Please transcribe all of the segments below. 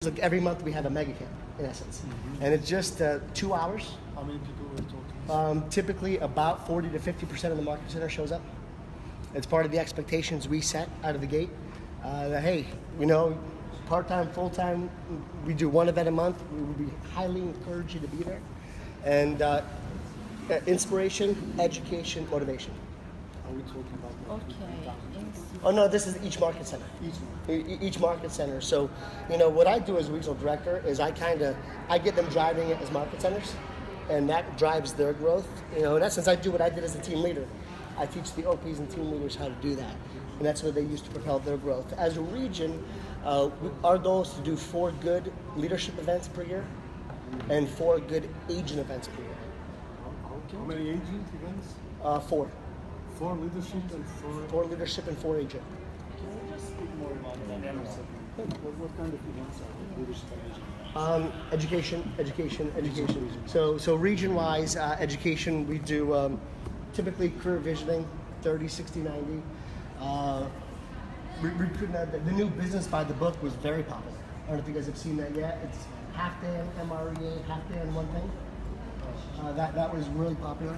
Like every month we have a mega camp, in essence, and it's just 2 hours. How many people we're talking? Typically, about 40 to 50% of the market center shows up. It's part of the expectations we set out of the gate. That hey, part-time, full-time, we do one event a month. We would be highly encourage you to be there, and inspiration, education, motivation. Are we talking about? Okay. Oh no, this is each market center. Each market center. So, what I do as regional director is I get them driving it as market centers, and that drives their growth. In essence, I do what I did as a team leader. I teach the OPs and team leaders how to do that, and that's what they use to propel their growth. As a region, our goal is to do 4 good leadership events per year, and 4 good agent events per year. How many agent events? 4. 4 leadership and 4. 4 leadership and 4 agent. Can you just speak more about that? What kind of events are leadership and agent? Education. So region-wise, education, we do typically career visioning, 30, 60, 90. The new business by the book was very popular. I don't know if you guys have seen that yet. It's half day on MREA, half day on one thing. That was really popular.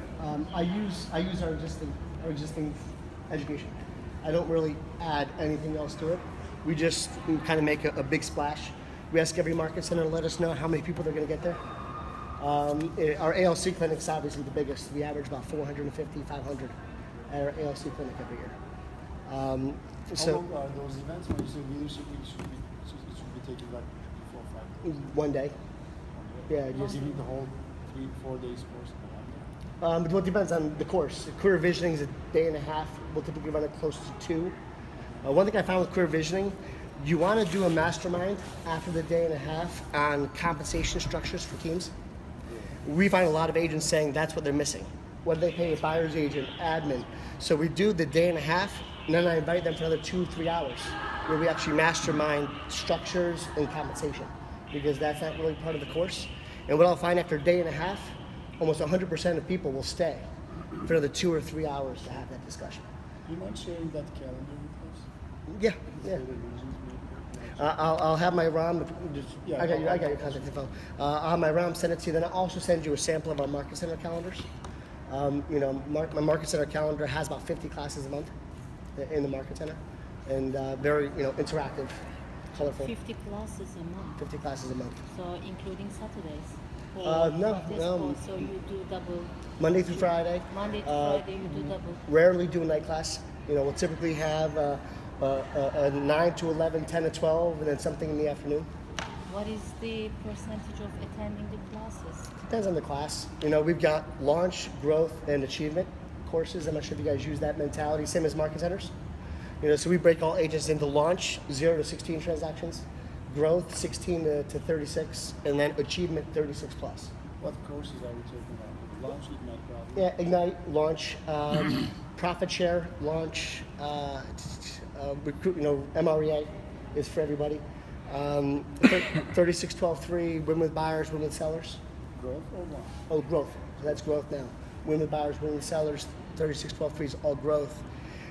I use our existing education. I don't really add anything else to it. We just kind of make a big splash. We ask every market center to let us know how many people they're going to get there. Our ALC clinic's obviously the biggest. We average about 450, 500 at our ALC clinic every year. How long are those events? When you say leadership, it should be taking like 4 or 5 days? One day. Yeah, Just giving the whole 3-4 days course. Well, it depends on the course. Career visioning is a day and a half. We'll typically run it close to 2. One thing I found with career visioning, you want to do a mastermind after the day and a half on compensation structures for teams. We find a lot of agents saying that's what they're missing. What do they pay a buyer's agent, admin? So we do the day and a half, and then I invite them for another 2-3 hours where we actually mastermind structures and compensation, because that's not really part of the course. And what I'll find after a day and a half, almost 100% of people will stay for another 2 or 3 hours to have that discussion. Do you mind sharing that calendar with us? Yeah. For the regions, maybe? I'll have my Ram. Yeah, I got your contact info. I'll have my Ram send it to you. Then I'll also send you a sample of our market center calendars. My market center calendar has about 50 classes a month in the market center, and very interactive, colorful. 50 classes a month. 50 classes a month. So including Saturdays? No. So you do double? Monday through Friday. Monday to Friday you do double? Rarely do a night class. We'll typically have a 9 to 11, 10 to 12, and then something in the afternoon. What is the percentage of attending the classes? Depends on the class. We've got launch, growth, and achievement courses. I'm not sure if you guys use that mentality, same as market centers. So we break all agents into launch, 0 to 16 transactions, growth, 16 to 36, and then achievement, 36 plus. What courses are we talking about? Launch, Ignite, probably? Yeah, Ignite, launch, profit share, launch, recruit, MREA is for everybody. 36, 12, 3, win with buyers, win with sellers. Growth or launch? Oh, growth. So that's growth now. Win with buyers, win with sellers, 36, 12, 3 is all growth.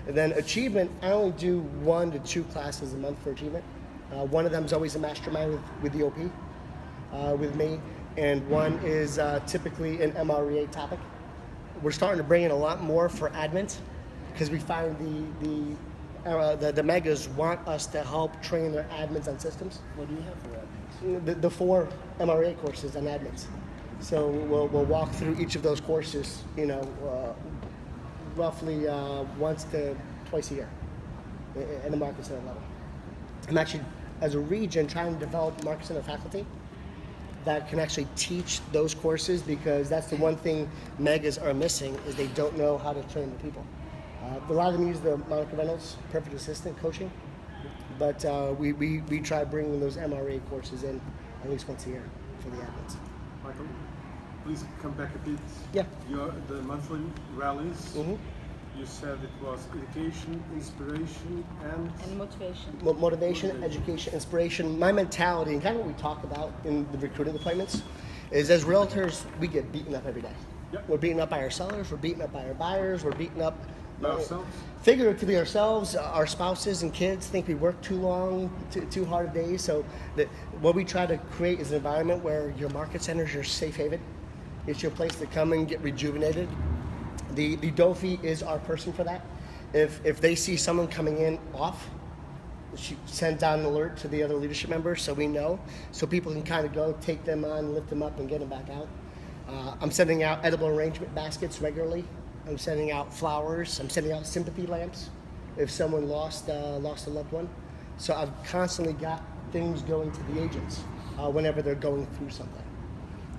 And then achievement, I only do 1 to 2 classes a month for achievement. One of them is always a mastermind with the OP, with me, and one is typically an MREA topic. We're starting to bring in a lot more for admins, because we find the megas want us to help train their admins on systems. What do you have for admins? The 4 MREA courses on admins. So we'll walk through each of those courses, roughly once to twice a year in the market center level. I'm actually, as a region, trying to develop market center faculty that can actually teach those courses, because that's the one thing megas are missing, is they don't know how to train the people. A lot of them use the Monica Reynolds Perfect Assistant coaching, but we try bringing those MRA courses in at least once a year for the admins. Michael, please come back a bit. Yeah. The monthly rallies. Mm-hmm. You said it was education, inspiration, And motivation. Motivation, education, inspiration. My mentality, and kind of what we talk about in the recruiting appointments, is as realtors, we get beaten up every day. Yep. We're beaten up by our sellers, we're beaten up by our buyers, we're beaten up Ourselves? Figuratively ourselves, our spouses and kids think we work too long, too hard a day. So what we try to create is an environment where your market center is your safe haven. It's your place to come and get rejuvenated. The Dofi is our person for that. If they see someone coming in off, she sends out an alert to the other leadership members so we know, so people can kind of go, take them on, lift them up, and get them back out. I'm sending out edible arrangement baskets regularly. I'm sending out flowers. I'm sending out sympathy lamps if someone lost a loved one. So I've constantly got things going to the agents whenever they're going through something.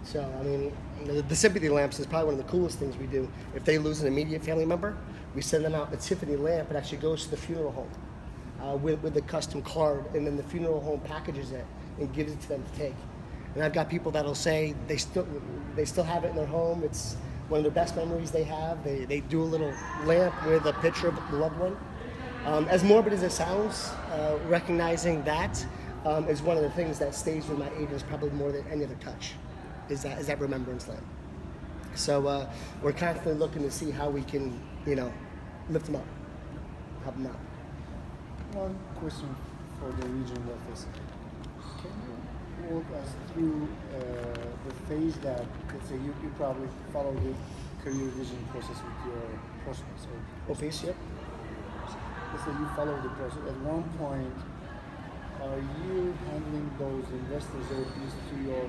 So, I mean, the sympathy lamps is probably one of the coolest things we do. If they lose an immediate family member, we send them out a Tiffany lamp. It actually goes to the funeral home with a custom card, and then the funeral home packages it and gives it to them to take. And I've got people that'll say they still have it in their home. It's one of their best memories they have. They do a little lamp with a picture of the loved one. As morbid as it sounds, recognizing that is one of the things that stays with my agents probably more than any other touch, is that remembrance lamp. So we're constantly looking to see how we can, lift them up, help them out. One question for the regional office. Can you walk us through the phase that, let's say, you probably follow the career vision process with your prospects? Office, yep. Let's say you follow the process. At one point, are you handling those investors or these through your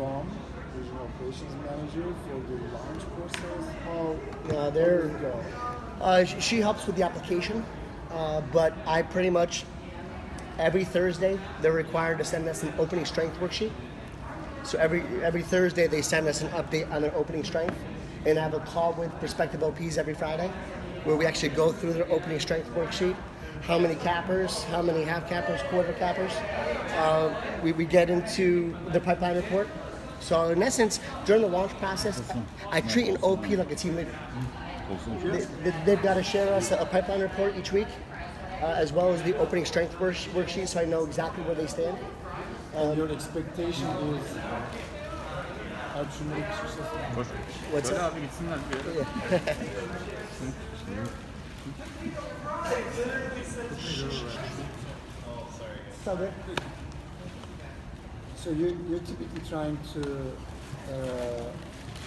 ROM, Regional Operations Manager, for the launch process? How does it go? She helps with the application, but I pretty much, every Thursday, they're required to send us an opening strength worksheet. So every Thursday, they send us an update on their opening strength, and I have a call with prospective OPs every Friday, where we actually go through their opening strength worksheet, how many cappers, how many half cappers, quarter cappers. We get into the pipeline report. So in essence, during the launch process, I treat an OP like a team leader. They've got to share us a pipeline report each week, as well as the opening strength worksheet, so I know exactly where they stand. And your expectation is how to make successful? What's up? So you're typically trying to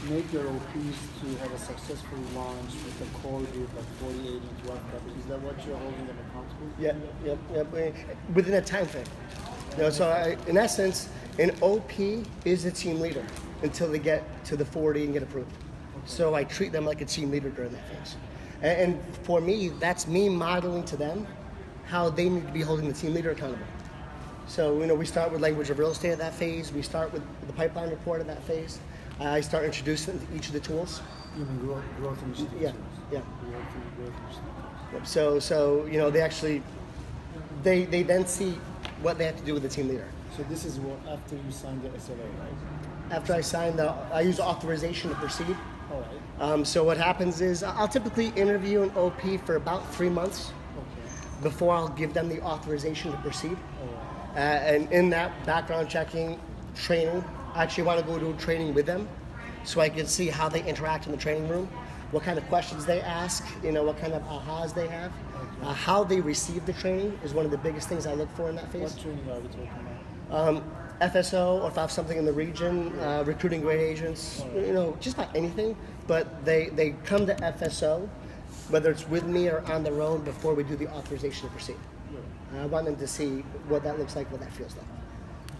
make your OPs to have a successful launch with a core group like 48 and 12 coverage. Is that what you're holding them accountable? Yep. Within a time frame. So in essence, an OP is a team leader until they get to the 40 and get approved. So I treat them like a team leader during that phase. And for me, that's me modeling to them how they need to be holding the team leader accountable. So, we start with language of real estate at that phase. We start with the pipeline report at that phase. I start introducing them to each of the tools. You mean growth initiatives? Yeah. Growth initiatives. So they actually, they then see what they have to do with the team leader. So this is what after you sign the SLA, right? After I sign I use authorization to proceed. All right. So what happens is I'll typically interview an OP for about 3 months before I'll give them the authorization to proceed. And in that background checking, training, I actually want to go to a training with them so I can see how they interact in the training room, what kind of questions they ask, what kind of ahas they have. How they receive the training is one of the biggest things I look for in that phase. What training are we talking about? FSO, or if I have something in the region, recruiting great agents, just about anything. But they come to FSO, whether it's with me or on their own, before we do the authorization to proceed. I want them to see what that looks like, what that feels like.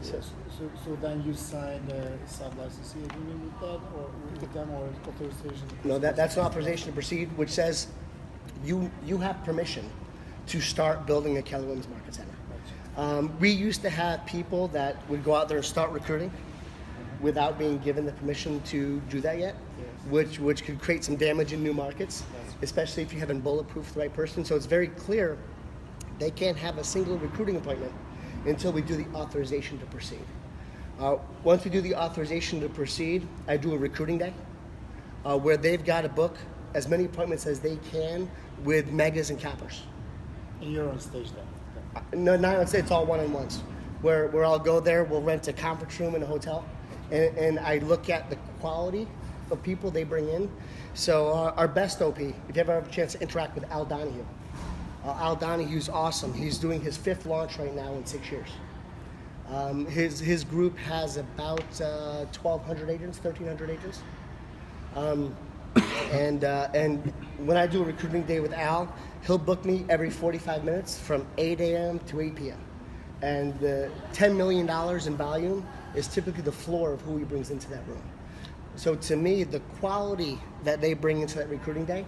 So then you sign a sub-licensing agreement with that, or with them, or authorization? No, that's an authorization to proceed, which says you have permission to start building a Keller Williams Market Center. We used to have people that would go out there and start recruiting without being given the permission to do that yet, which could create some damage in new markets, especially if you haven't bulletproofed the right person. So it's very clear they can't have a single recruiting appointment until we do the authorization to proceed. Once we do the authorization to proceed, I do a recruiting day where they've got to book as many appointments as they can with megas and cappers. And you're on stage then? No, it's all one-on-ones. Where I'll go there, we'll rent a conference room in a hotel, and I look at the quality of people they bring in. So our best OP, if you ever have a chance to interact with Al Donahue. Al Donahue's awesome. He's doing his 5th launch right now in 6 years. His group has about 1,200 agents, 1,300 agents. And when I do a recruiting day with Al, he'll book me every 45 minutes from 8 a.m. to 8 p.m. And the $10 million in volume is typically the floor of who he brings into that room. So to me, the quality that they bring into that recruiting day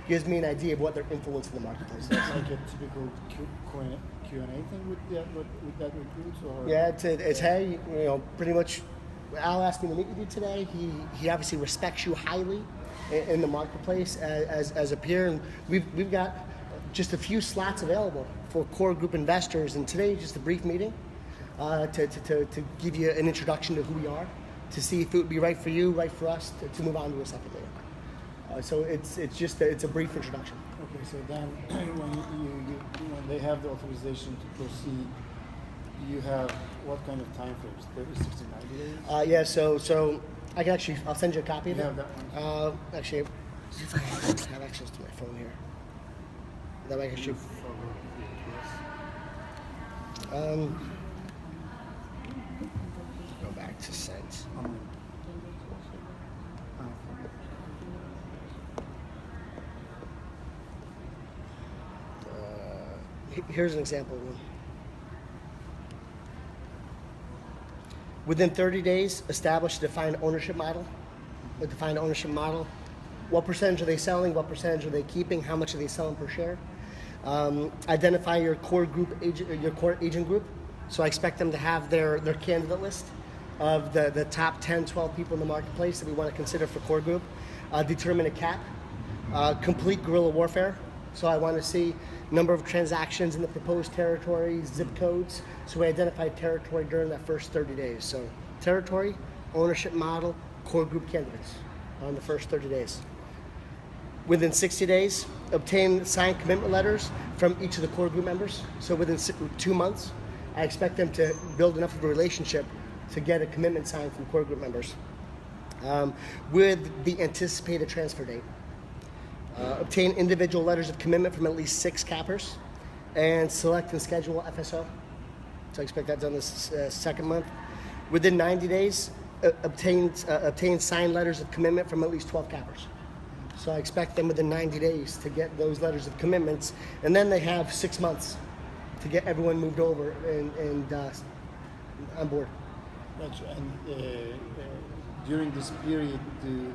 gives me an idea of what their influence in the marketplace is. Like a typical Q&A thing with that recruit? Or? Yeah, it's hey, pretty much, Al asked me to meet with you today. He obviously respects you highly in the marketplace as a peer, and we've got just a few slots available for core group investors, and today just a brief meeting to give you an introduction to who we are, to see if it would be right for you, right for us to move on to a second meeting. So it's a brief introduction. Okay, so then when they have the authorization to proceed, you have what kind of time frames? 30, 60, 90 days? Yeah, so I can actually, I'll send you a copy of You it. have that one? Actually, see if I have access to my phone here. That way I can shoot. Go back to sent. Here's an example of one. Within 30 days, establish a defined ownership model. A defined ownership model. What percentage are they selling? What percentage are they keeping? How much are they selling per share? Identify your core group, your core agent group. So I expect them to have their candidate list of the top 10, 12 people in the marketplace that we want to consider for core group. Determine a cap. Complete guerrilla warfare. So I want to see number of transactions in the proposed territory, zip codes. So we identify territory during that first 30 days. So territory, ownership model, core group candidates on the first 30 days. Within 60 days, obtain signed commitment letters from each of the core group members. So within 2 months, I expect them to build enough of a relationship to get a commitment signed from core group members. With the anticipated transfer date. Obtain individual letters of commitment from at least 6 cappers, and select and schedule FSO. So I expect that done this second month. Within 90 days, obtain signed letters of commitment from at least 12 cappers. So I expect them within 90 days to get those letters of commitments, and then they have 6 months to get everyone moved over and on board. Gotcha. And during this period, do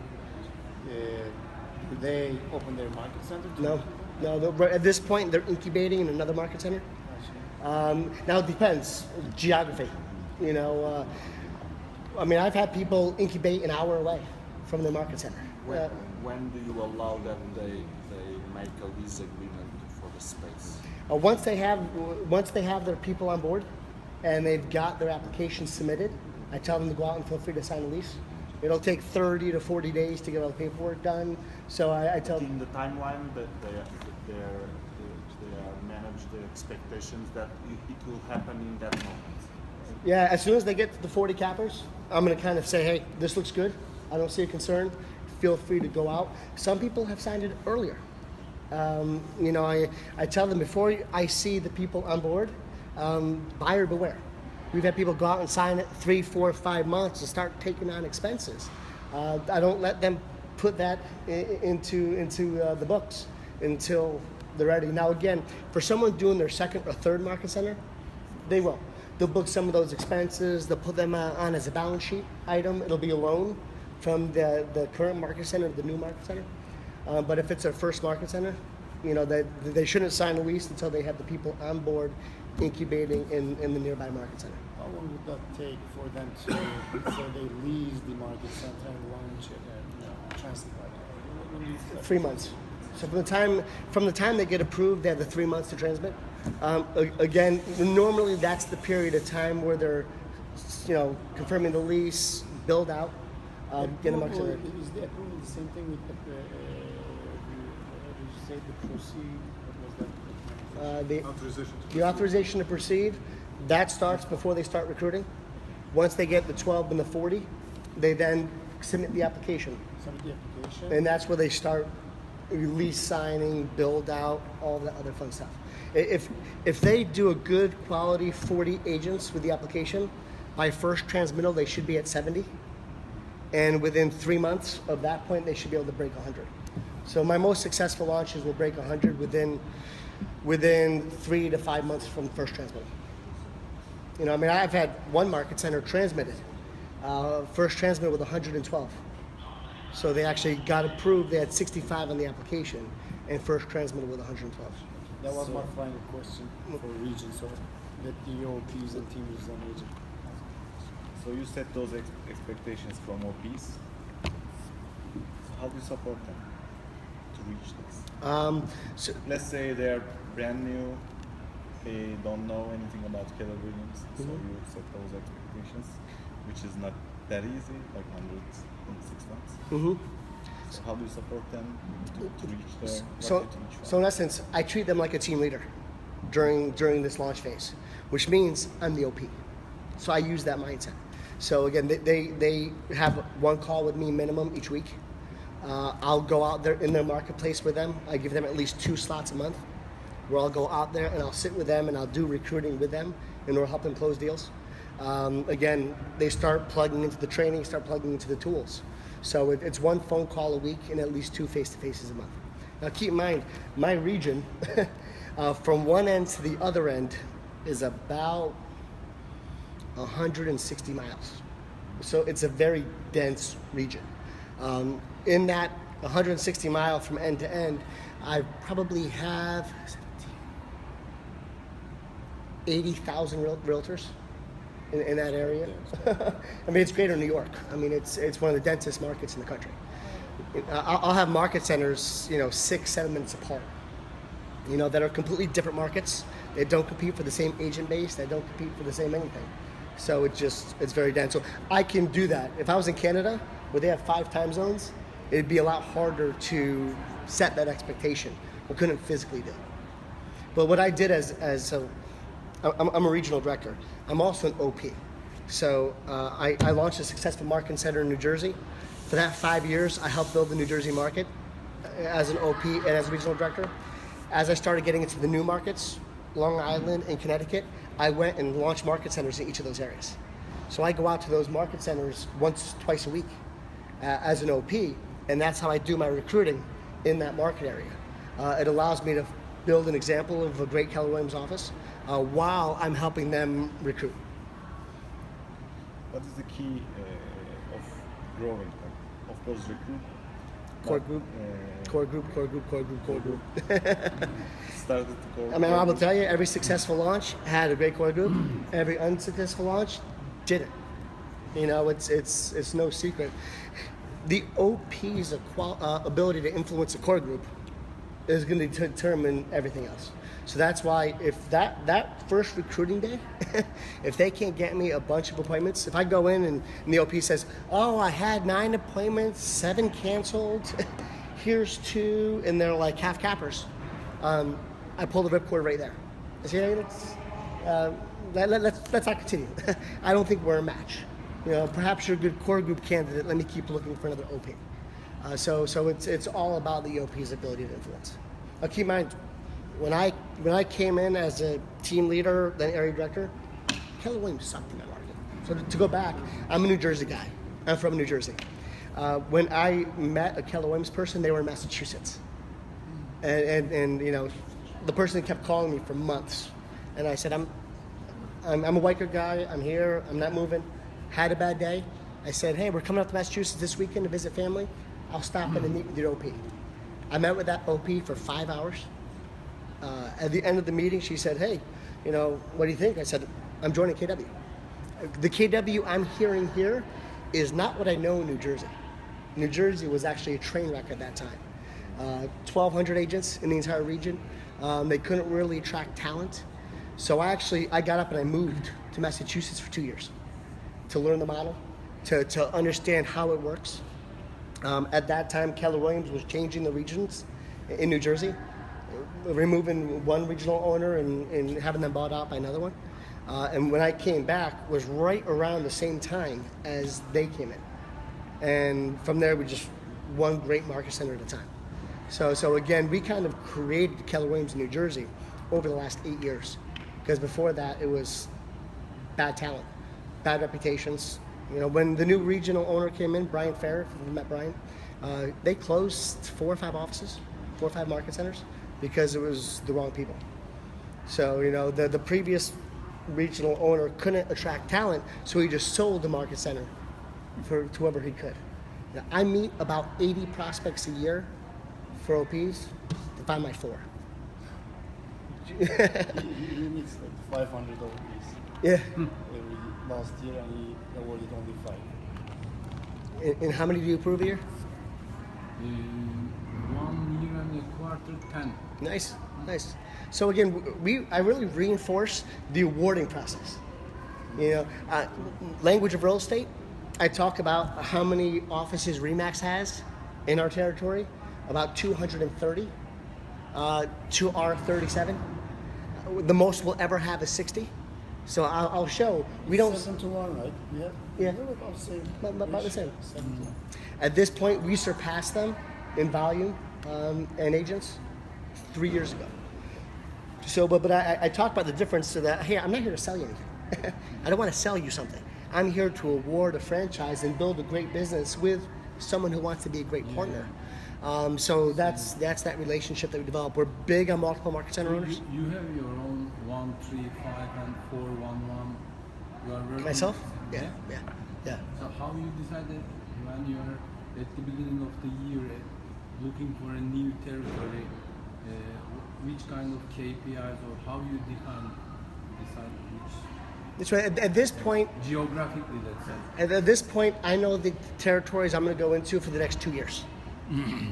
they open their market center? No. At this point, they're incubating in another market center. Now it depends, geography. I mean, I've had people incubate an hour away from their market center. When do you allow that they make a lease agreement for the space? Once they have their people on board and they've got their application submitted, I tell them to go out and feel free to sign a lease. It'll take 30 to 40 days to get all the paperwork done. So I tell them in the timeline that they manage the expectations that it will happen in that moment. Yeah, as soon as they get to the 40 cappers, I'm going to kind of say, hey, this looks good. I don't see a concern. Feel free to go out. Some people have signed it earlier. I tell them before I see the people on board, buyer beware. We've had people go out and sign it 3, 4, 5 months and start taking on expenses. I don't let them put that into the books until they're ready. Now again, for someone doing their second or third market center, they will. They'll book some of those expenses. They'll put them on as a balance sheet item. It'll be a loan from the current market center to the new market center. But if it's their first market center, they shouldn't sign a lease until they have the people on board incubating in the nearby market center. How long would that take for them to, let's say they lease the market center and launch it and transfer it? 3 months. So from the time they get approved, they have the 3 months to transmit. Again, normally that's the period of time where they're, confirming the lease, build out, get a market center. Is the approval the same thing with the proceed? What was that? The authorization to proceed, that starts before they start recruiting. Once they get the 12 and the 40, they then submit the application. Submit the application. And that's where they start release signing, build out, all that other fun stuff. If they do a good quality 40 agents with the application, by first transmittal they should be at 70. And within 3 months of that point, they should be able to break 100. So my most successful launches will break 100 within 3 to 5 months from first transmittal. You know, I mean, I've had one market center transmitted, first transmitted with 112. So they actually got approved. They had 65 on the application, and first transmitted with 112. That was my final question for region. So let the OPs and team leaders on region. So you set those expectations from OPs. So how do you support them to reach this? So Let's say they're brand new, they don't know anything about Keller Williams, so you set those expectations, which is not that easy, like 100 in 6 months. So how do you support them to reach the So in essence, I treat them like a team leader during this launch phase, which means I'm the OP. So I use that mindset. So again, they have one call with me minimum each week. I'll go out there in their marketplace with them. I give them at least 2 slots a month where I'll go out there and I'll sit with them and I'll do recruiting with them and we'll help them close deals. Again, they start plugging into the training, start plugging into the tools. So it's one phone call a week and at least 2 face-to-faces a month. Now keep in mind, my region, from one end to the other end is about 160 miles. So it's a very dense region. In that 160 mile from end to end, I probably have 80,000 realtors in that area. I mean, it's greater New York. I mean, it's one of the densest markets in the country. I'll have market centers, 6-7 minutes apart, that are completely different markets. They don't compete for the same agent base. They don't compete for the same anything. So it's very dense. So I can do that. If I was in Canada, where they have 5 time zones, it'd be a lot harder to set that expectation. I couldn't physically do it. But what I did I'm a regional director. I'm also an OP. So I launched a successful marketing center in New Jersey. For that 5 years, I helped build the New Jersey market as an OP and as a regional director. As I started getting into the new markets, Long Island and Connecticut, I went and launched market centers in each of those areas. So I go out to those market centers twice a week as an OP, and that's how I do my recruiting in that market area. It allows me to build an example of a great Keller Williams office while I'm helping them recruit. What is the key of growing? Like, of course, recruit. Core group. Started to core. I mean, I will tell you, every successful launch had a great core group. Every unsuccessful launch didn't. It's no secret. The OP's ability to influence a core group is going to determine everything else. So that's why if that first recruiting day, if they can't get me a bunch of appointments, if I go in and the OP says, oh, I had 9 appointments, 7 canceled, here's 2, and they're like half cappers, I pull the ripcord right there. I say, let's not continue. I don't think we're a match. Perhaps you're a good core group candidate. Let me keep looking for another OP. So it's all about the OP's ability to influence. Now keep in mind, when I came in as a team leader, then area director, Keller Williams sucked in that market. So to go back, I'm a New Jersey guy. I'm from New Jersey. When I met a Keller Williams person, they were in Massachusetts, and the person kept calling me for months, and I said, I'm a white guy. I'm here. I'm not moving. Had a bad day. I said, hey, we're coming up to Massachusetts this weekend to visit family. I'll stop in and meet with your OP. I met with that OP for 5 hours. At the end of the meeting, she said, hey, what do you think? I said, I'm joining KW. The KW I'm hearing here is not what I know in New Jersey. New Jersey was actually a train wreck at that time. 1,200 agents in the entire region. They couldn't really attract talent. So I got up and I moved to Massachusetts for 2 years to learn the model, to understand how it works. At that time, Keller Williams was changing the regions in New Jersey, removing one regional owner and having them bought out by another one. And when I came back was right around the same time as they came in. And from there, we just one great market center at a time. So again, we kind of created Keller Williams in New Jersey over the last 8 years, because before that it was bad talent, bad reputations. You know, when the new regional owner came in, Brian Fair, if you've met Brian, they closed 4 or 5 offices, 4 or 5 market centers, because it was the wrong people. So, you know, the previous regional owner couldn't attract talent, so he just sold the market center for to whoever he could. You know, I meet about 80 prospects a year for OPs to find my 4. He needs like 500 OPs Yeah. every last year, and he awarded only 5. And how many do you approve a year? 1 year and a quarter, 10. Nice, nice. So again, I really reinforce the awarding process. You know, language of real estate. I talk about how many offices Remax has in our territory, about 230 to our 37. The most we'll ever have is 60. So I'll show. We don't. 7 to 1, right? Yeah. Yeah. They're about the same. About the same. 7 to 1. At this point, we surpassed them in volume and agents 3 years ago. So, but I talk about the difference so that, hey, I'm not here to sell you anything. I don't want to sell you something. I'm here to award a franchise and build a great business with someone who wants to be a great partner. So that's that relationship that we develop. We're big on multiple market center owners. You have your own 1, 3, 5, and 4, 1, 1. You are working Myself? with- Yeah. So how you decided when you are at the beginning of the year looking for a new territory, which kind of KPIs or how you decide which That's right. At this point, geographically, let's say. at this point, I know the territories I'm going to go into for the next 2 years.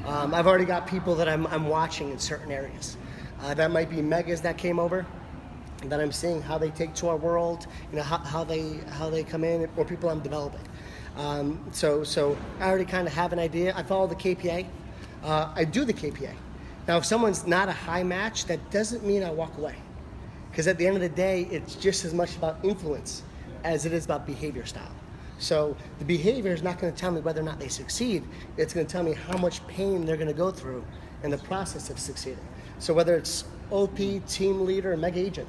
I've already got people that I'm watching in certain areas. That might be megas that came over, that I'm seeing how they take to our world, you know, how they come in, or people I'm developing. So I already kind of have an idea. I follow the KPA. I do the KPA. Now, if someone's not a high match, that doesn't mean I walk away. Because at the end of the day, it's just as much about influence as it is about behavior style. So the behavior is not going to tell me whether or not they succeed. It's going to tell me how much pain they're going to go through in the process of succeeding. So whether it's OP, team leader, or mega agent,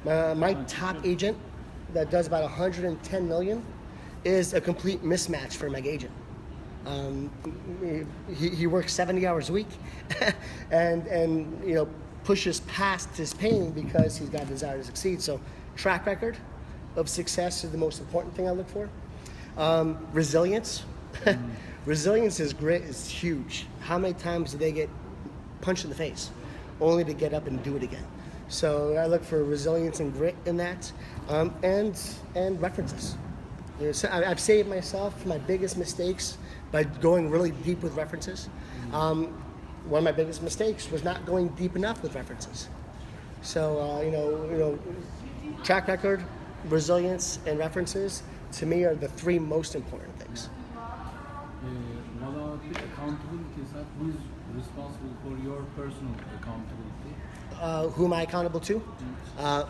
my top agent that does about 110 million is a complete mismatch for a mega agent. He works 70 hours a week, and you know, pushes past his pain because he's got a desire to succeed. So track record of success is the most important thing I look for. Resilience. Resilience is great, is huge. How many times do they get punched in the face only to get up and do it again? So I look for resilience and grit in that, and references. You know, so I've saved myself my biggest mistakes by going really deep with references. One of my biggest mistakes was not going deep enough with references. So you know, track record, resilience, and references to me are the 3 most important things. What about the accountability side? Who is responsible for your personal accountability? Who am I accountable to?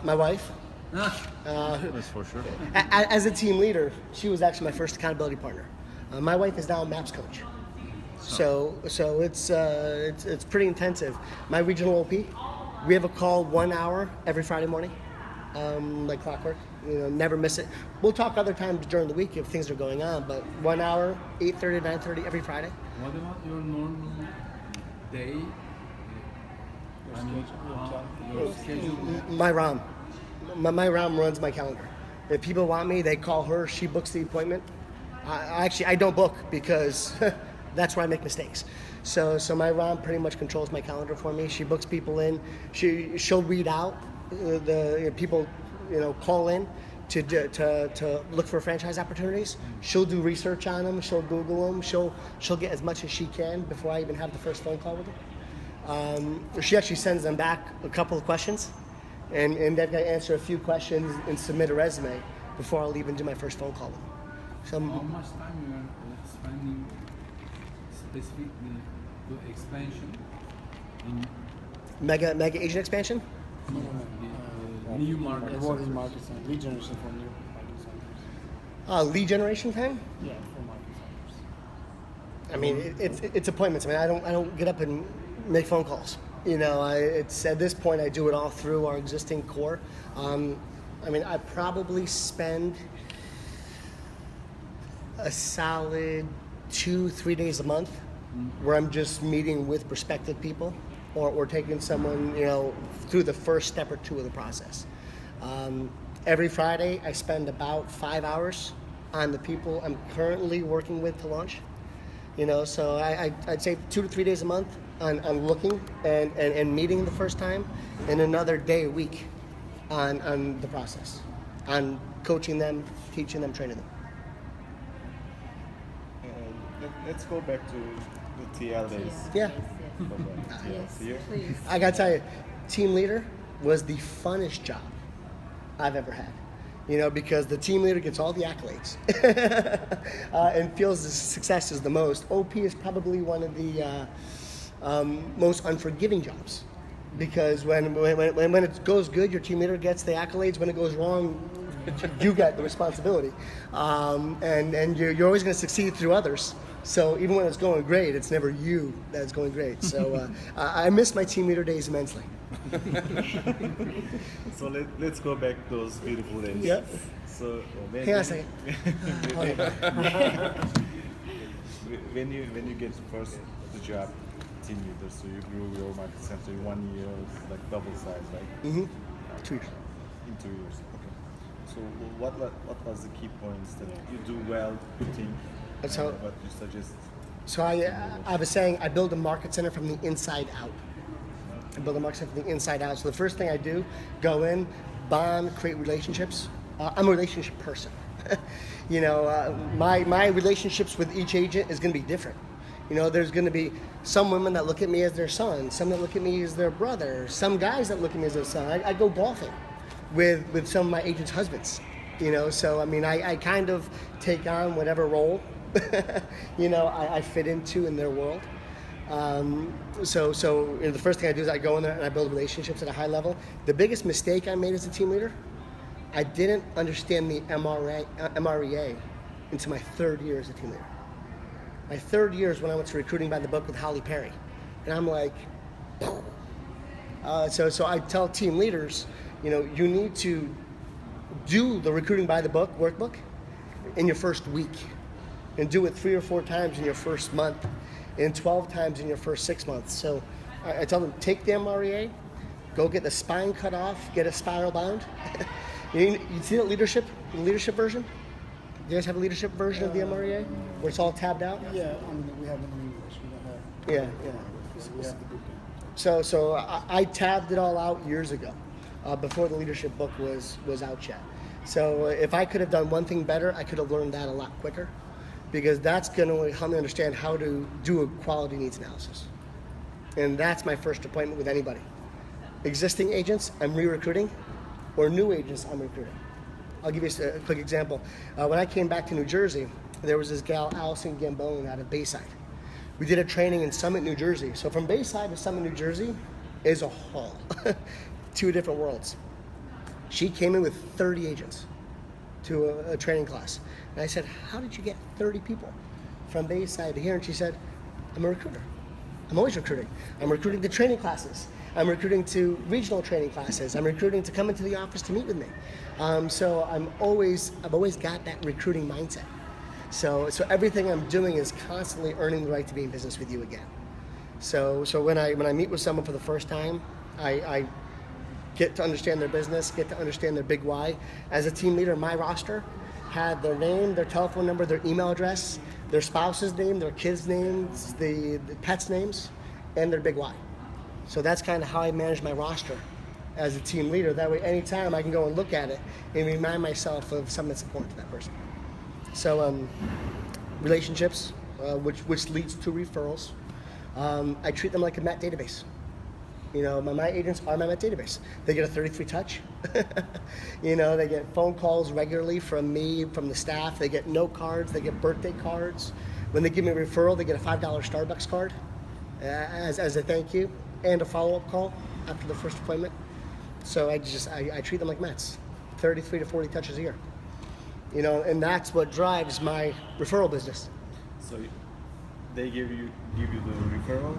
My wife. That's for sure. As a team leader, she was actually my first accountability partner. My wife is now a MAPS coach. So it's pretty intensive. My regional OP, we have a call 1 hour every Friday morning, like clockwork. You know, never miss it. We'll talk other times during the week if things are going on, but 1 hour, 8:30 to 9:30 every Friday. What about your normal day? Your schedule. My ROM. My ROM runs my calendar. If people want me, they call her. She books the appointment. I don't book because that's where I make mistakes. So my ROM pretty much controls my calendar for me. She books people in. She'll read out the people, you know, call in to look for franchise opportunities. She'll do research on them. She'll Google them. She'll get as much as she can before I even have the first phone call with her. She actually sends them back a couple of questions, and they've got to answer a few questions and submit a resume before I'll even do my first phone call with them. So How much time you are spending specifically to expansion in mega agent expansion. the new market? Awarding market center, lead generation for new market centers. Lead generation time. Yeah, for market I mean, it's appointments. I mean, I don't get up and make phone calls. You know, it's at this point I do it all through our existing core. I mean, I probably spend a solid 2-3 days a month where I'm just meeting with prospective people, or taking someone, you know, through the first step or two of the process. Every Friday, I spend about 5 hours on the people I'm currently working with to launch. You know, so I'd say 2 to 3 days a month on looking and meeting the first time, and another day a week on the process, on coaching them, teaching them, training them. Let's go back to the TL days. Yeah. Yes, Here. please. I gotta tell you, team leader was the funnest job I've ever had. You know, because the team leader gets all the accolades and feels the success is the most. OP is probably one of the most unforgiving jobs, because when it goes good, your team leader gets the accolades. When it goes wrong, you get the responsibility, and you're always going to succeed through others. So even when it's going great, it's never you that's going great. So I miss my team leader days immensely. So let's go back to those beautiful days. Yeah. So Hang on a second. when you get first the job team leader, so you grew your market center in 1 year, like double size, right? Mm-hmm. 2 years. In 2 years. Okay. So what was the key points that you do well, you think, That's how- what you suggest? So I was saying I build a market center from the inside out. I build a market center from the inside out. So the first thing I do, go in, bond, create relationships. I'm a relationship person. You know, my relationships with each agent is going to be different. You know, there's going to be some women that look at me as their son, some that look at me as their brother, some guys that look at me as their son. I go golfing with some of my agents' husbands. You know, so I mean, I kind of take on whatever role you know, I fit into in their world. So you know, the first thing I do is I go in there and I build relationships at a high level. The biggest mistake I made as a team leader, I didn't understand the MREA until my 3rd year as a team leader. My 3rd year is when I went to recruiting by the book with Holly Perry, and I'm like, so I tell team leaders, you know, you need to do the recruiting by the book workbook in your first week, and do it 3 or 4 times in your first month, and 12 times in your first 6 months. So I tell them, take the MREA, go get the spine cut off, get a spiral bound. You see that leadership version? Do you guys have a leadership version of the MREA where it's all tabbed out? Yeah, I mean, we have it in English. We don't have. Yeah. We have the book. So I tabbed it all out years ago, before the leadership book was out yet. So if I could have done one thing better, I could have learned that a lot quicker, because that's going to help me understand how to do a quality needs analysis. And that's my first appointment with anybody. Existing agents, I'm re-recruiting, or new agents, I'm recruiting. I'll give you a quick example. When I came back to New Jersey, there was this gal, Allison Gambone, out of Bayside. We did a training in Summit, New Jersey. So from Bayside to Summit, New Jersey is a haul. 2 different worlds. She came in with 30 agents to a training class. And I said, how did you get 30 people from Bayside to here? And she said, I'm a recruiter. I'm always recruiting. I'm recruiting to training classes. I'm recruiting to regional training classes. I'm recruiting to come into the office to meet with me. So I've always got that recruiting mindset. So everything I'm doing is constantly earning the right to be in business with you again. So when I meet with someone for the first time, I get to understand their business, get to understand their big why. As a team leader, my roster had their name, their telephone number, their email address, their spouse's name, their kids' names, the pets' names, and their big why. So that's kind of how I manage my roster as a team leader. That way, anytime I can go and look at it and remind myself of something that's important to that person. So relationships, which leads to referrals. I treat them like a Met database. You know, my agents are my Met database. They get a 33 touch. You know, they get phone calls regularly from me, from the staff. They get note cards. They get birthday cards. When they give me a referral, they get a $5 Starbucks card as a thank you, and a follow-up call after the first appointment. So I treat them like Mets, 33 to 40 touches a year. You know, and that's what drives my referral business. So they give you the referral,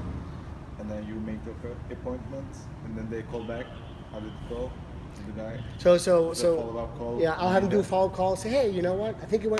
and then you make the appointment, and then they call back. How did it go to the guy? So Is it a follow-up call? yeah, I'll have him do a Yeah. follow-up call. Say, hey, you know what? I think it went